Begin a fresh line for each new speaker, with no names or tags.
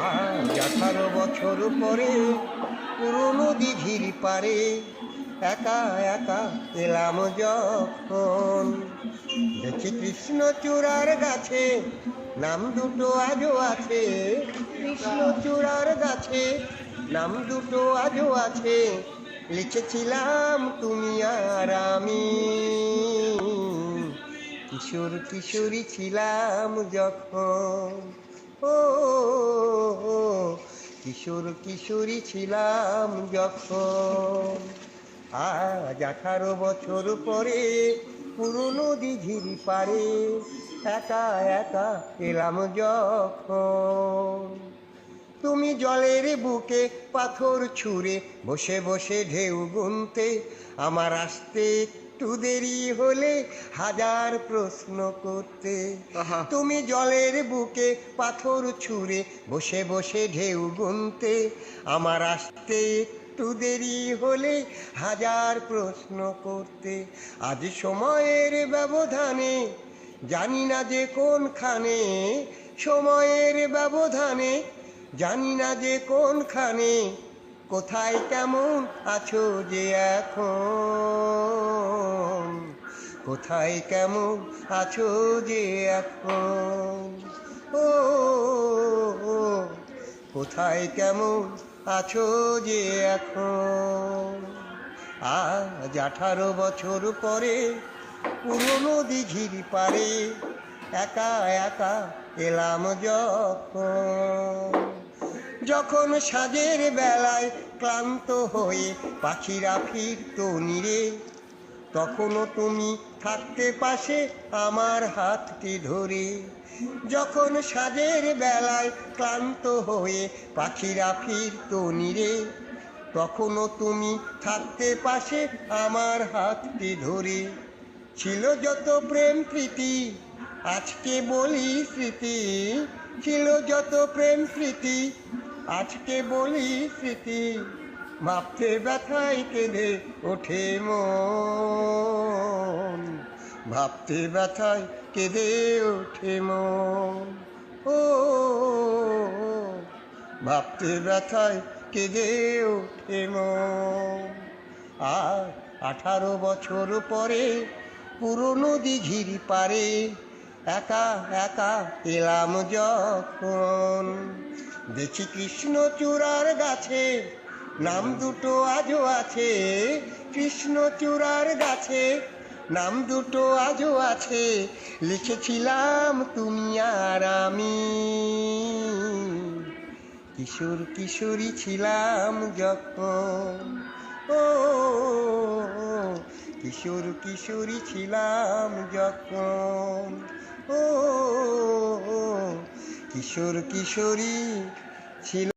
আজ 18 বছর পরে পুরনো দিঘির পারে একা একা এলাম যখন। দেখি কৃষ্ণচূড়ার গাছে নাম দুটো আজও আছে, কৃষ্ণচূড়ার গাছে নাম দুটো আজও আছে। লিখেছিলাম তুমি আর আমি, কিশোর কিশোরী ছিলাম যখন। ও কিশোর কিশোরী ছিলাম যখন। আজ 18 বছর পরে পুরনো দিঘির পারে একা একা এলাম যখন। তুমি জলের বুকে পাথর ছুঁড়ে বসে বসে ঢেউ গুনতে, আমার আসতে একটু দেরি হলে হাজার প্রশ্ন করতে। তুমি জলের বুকে পাথর ছুঁড়ে বসে বসে ঢেউ গুনতে, আমার আসতে একটু দেরি হলে হাজার প্রশ্ন করতে। আজ সময়ের ব্যবধানে জানি না যে কোনখানে, সময়ের ব্যবধানে জানি না যে কোনখানে, কোথায় কেমন আছো যে এখন, কোথায় কেমন আছো যে এখন। ও কোথায় কেমন আছো যে এখন। আজ 18 বছর পরে পুরনো দিঘির পারে একা একা এলাম যখন। যখন সাঁঝের বেলায় ক্লান্ত হয়ে পাখিরা ফিরতো নিরে, তখনও তুমি থাকতে পাশে আমার হাতটি ধরে। যখন সাঁঝের বেলায় ক্লান্ত হয়ে পাখিরা ফিরতো নিরে, তখনও তুমি থাকতে পাশে আমার হাতটি ধরে। ছিল যত প্রেম প্রীতি আজকে বলি স্মৃতি, ছিল যত প্রেম প্রীতি আজকে বলি স্মৃতি। ভাবতে ব্যথায় কেঁদে ওঠে মন, ভাবতে ব্যথায় কেঁদে ওঠে মন। ও ভাবতে ব্যথায় কেঁদে ওঠে মন। আর 18 বছর পরে পুরনো দিঘির পারে একা একা এলাম যখন। দেখি কৃষ্ণচূড়ার গাছে নাম দুটো আজও আছে, কৃষ্ণচূড়ার গাছে নাম দুটো আজও আছে। লিখেছিলাম তুমি আর আমি, কিশোর কিশোরী ছিলাম যখন। ও কিশোর কিশোরী ছিলাম যখন। ও কিশোর কিশোরী ছিল।